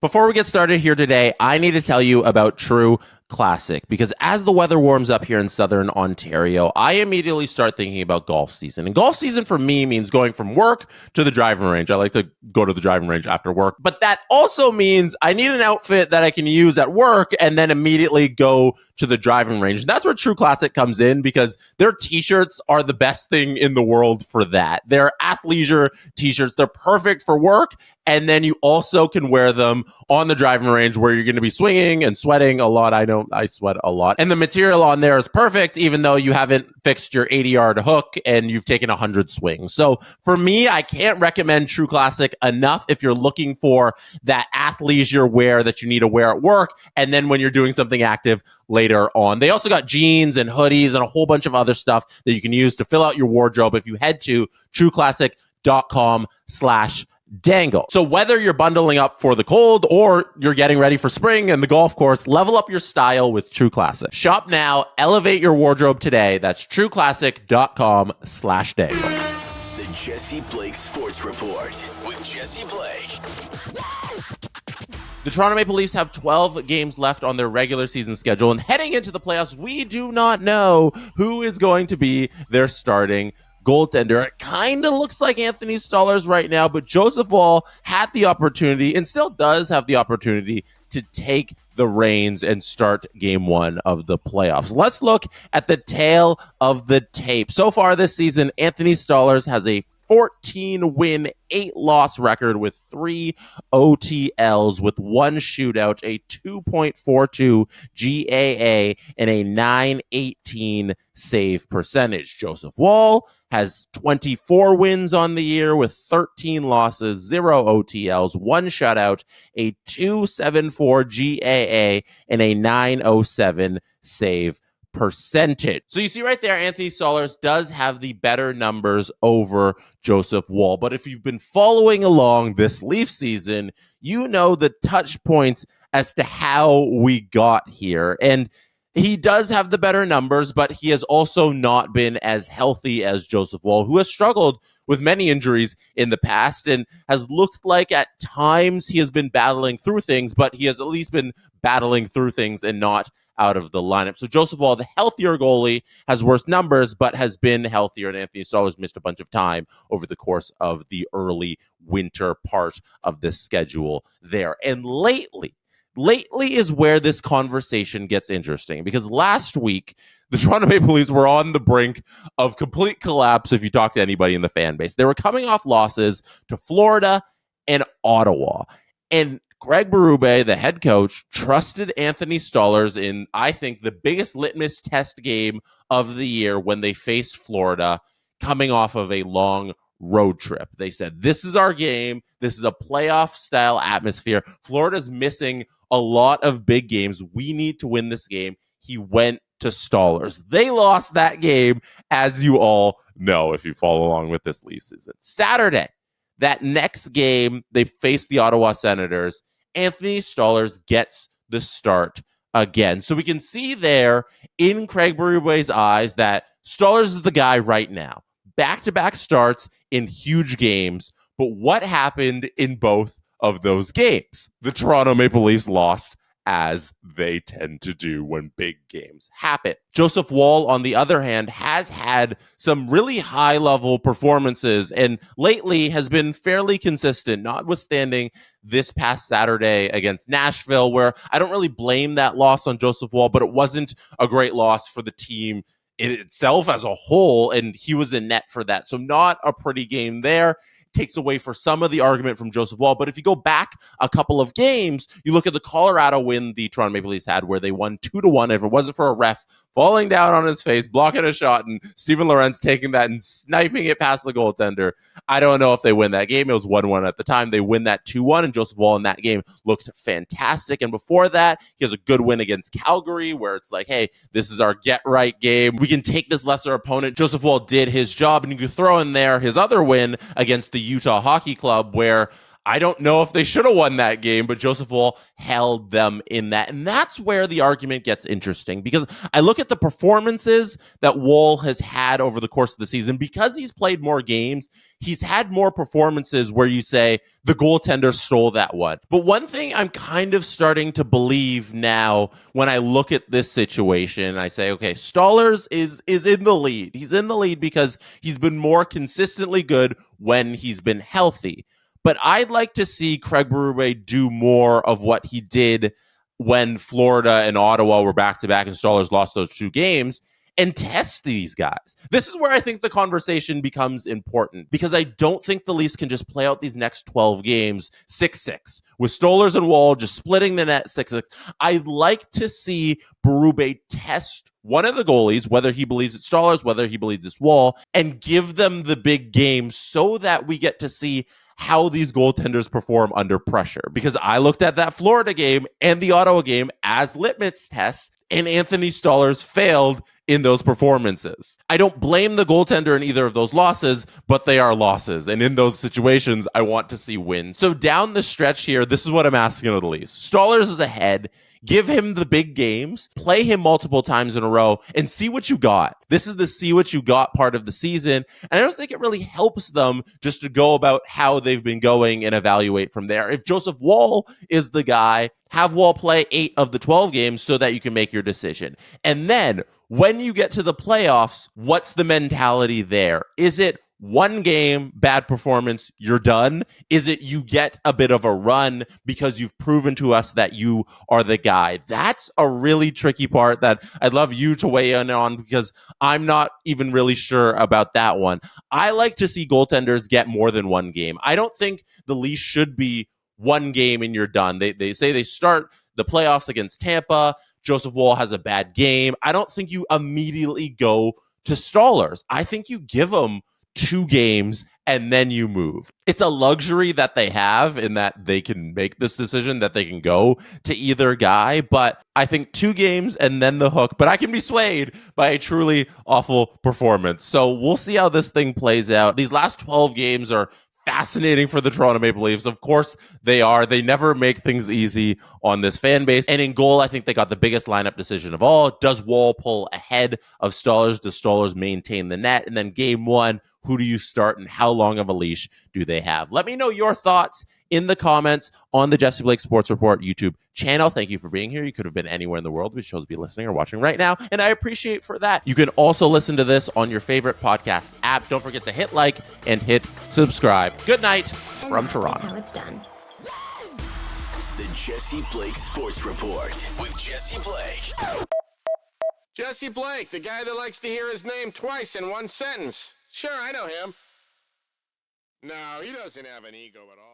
Before we get started here today, I need to tell you about True Classic, because as the weather warms up here in southern Ontario, I immediately start thinking about golf season. And golf season for me means going from work to the driving range. I like to go to the driving range after work, but that also means I need an outfit that I can use at work and then immediately go to the driving range. And that's where True Classic comes in, because their t-shirts are the best thing in the world for that. They're athleisure t-shirts. They're perfect for work. And then you also can wear them on the driving range where you're going to be swinging and sweating a lot. I know I sweat a lot. And the material on there is perfect, even though you haven't fixed your 80-yard hook and you've taken 100 swings. So for me, I can't recommend True Classic enough if you're looking for that athleisure wear that you need to wear at work. And then when you're doing something active later on. They also got jeans and hoodies and a whole bunch of other stuff that you can use to fill out your wardrobe if you head to trueclassic.com/dangle. So whether you're bundling up for the cold or you're getting ready for spring and the golf course, level up your style with True Classic. Shop now, elevate your wardrobe today. That's trueclassic.com/dangle. The Jesse Blake Sports Report with Jesse Blake. The Toronto Maple Leafs have 12 games left on their regular season schedule, and heading into the playoffs, we do not know who is going to be their starting goaltender. It kind of looks like Anthony Stolarz right now, but Joseph Woll had the opportunity and still does have the opportunity to take the reins and start game one of the playoffs. Let's look at the tail of the tape. So far this season, Anthony Stolarz has a 14-win, 8-loss record with 3 OTLs, with 1 shootout, a 2.42 GAA, and a .918 save percentage. Joseph Woll has 24 wins on the year with 13 losses, 0 OTLs, 1 shutout, a 2.74 GAA, and a .907 save percentage. So you see right there, Anthony Stolarz does have the better numbers over Joseph Woll. But if you've been following along this Leaf season, you know the touch points as to how we got here. And he does have the better numbers, but he has also not been as healthy as Joseph Woll, who has struggled with many injuries in the past and has looked like at times he has been battling through things, but he has at least been battling through things and not out of the lineup. So Joseph Woll, the healthier goalie, has worse numbers, but has been healthier. And Anthony Stolarz missed a bunch of time over the course of the early winter part of the schedule there. And lately is where this conversation gets interesting, because last week, the Toronto Maple Leafs were on the brink of complete collapse if you talk to anybody in the fan base. They were coming off losses to Florida and Ottawa. And Greg Berube, the head coach, trusted Anthony Stolarz in, I think, the biggest litmus test game of the year when they faced Florida, coming off of a long road trip. They said, this is our game. This is a playoff-style atmosphere. Florida's missing a lot of big games. We need to win this game. He went to Stolarz. They lost that game, as you all know if you follow along with this Leafs season. Saturday, that next game, they faced the Ottawa Senators. Anthony Stolarz gets the start again. So we can see there in Craig Berube's eyes that Stolarz is the guy right now. Back-to-back starts in huge games. But what happened in both of those games? The Toronto Maple Leafs lost, as they tend to do when big games happen. Joseph Woll, on the other hand, has had some really high-level performances and lately has been fairly consistent, notwithstanding this past Saturday against Nashville, where I don't really blame that loss on Joseph Woll, but it wasn't a great loss for the team in itself as a whole, and he was in net for that. So not a pretty game there. Takes away for some of the argument from Joseph Woll. But if you go back a couple of games, you look at the Colorado win the Toronto Maple Leafs had, where they won 2-1. If it wasn't for a ref falling down on his face, blocking a shot, and Steven Lorentz taking that and sniping it past the goaltender, I don't know if they win that game. It was 1-1 at the time. They win that 2-1, and Joseph Woll in that game looked fantastic. And before that, he has a good win against Calgary, where it's like, hey, this is our get-right game. We can take this lesser opponent. Joseph Woll did his job, and you could throw in there his other win against the Utah Hockey Club, where I don't know if they should have won that game, but Joseph Woll held them in that. And that's where the argument gets interesting, because I look at the performances that Woll has had over the course of the season. Because he's played more games, he's had more performances where you say the goaltender stole that one. But one thing I'm kind of starting to believe now when I look at this situation, I say, okay, Stolarz is in the lead. He's in the lead because he's been more consistently good when he's been healthy. But I'd like to see Craig Berube do more of what he did when Florida and Ottawa were back-to-back and Stolarz lost those 2 games, and test these guys. This is where I think the conversation becomes important, because I don't think the Leafs can just play out these next 12 games 6-6 with Stolarz and Woll just splitting the net 6-6. I'd like to see Berube test one of the goalies, whether he believes it's Stolarz, whether he believes it's Woll, and give them the big games so that we get to see how these goaltenders perform under pressure. Because I looked at that Florida game and the Ottawa game as litmus tests, and Anthony Stolarz failed in those performances. I don't blame the goaltender in either of those losses, but they are losses. And in those situations, I want to see wins. So down the stretch here, this is what I'm asking of the Leafs. Stolarz is ahead. Give him the big games, play him multiple times in a row, and see what you got. This is the see what you got part of the season. And I don't think it really helps them just to go about how they've been going and evaluate from there. If Joseph Woll is the guy, have Woll play 8 of the 12 games so that you can make your decision. And then when you get to the playoffs, what's the mentality there? Is it one game, bad performance, you're done? Is it you get a bit of a run because you've proven to us that you are the guy? That's a really tricky part that I'd love you to weigh in on, because I'm not even really sure about that one. I like to see goaltenders get more than one game. I don't think the Leafs should be one game and you're done. They say they start the playoffs against Tampa. Joseph Woll has a bad game. I don't think you immediately go to Stolarz. I think you give him 2 games and then you move. It's a luxury that they have in that they can make this decision, that they can go to either guy. But I think 2 games and then the hook. But I can be swayed by a truly awful performance. So we'll see how this thing plays out. These last 12 games are fascinating for the Toronto Maple Leafs. Of course they are. They never make things easy on this fan base. And in goal, I think they got the biggest lineup decision of all. Does Woll pull ahead of Stolarz? Does Stolarz maintain the net? And then game 1, who do you start and how long of a leash do they have? Let me know your thoughts in the comments on the Jesse Blake Sports Report YouTube channel. Thank you for being here. You could have been anywhere in the world. We chose to be listening or watching right now, and I appreciate for that. You can also listen to this on your favorite podcast app. Don't forget to hit like and hit subscribe. Good night from Toronto. That's how it's done. The Jesse Blake Sports Report with Jesse Blake. Jesse Blake, the guy that likes to hear his name twice in one sentence. Sure, I know him. No, he doesn't have an ego at all.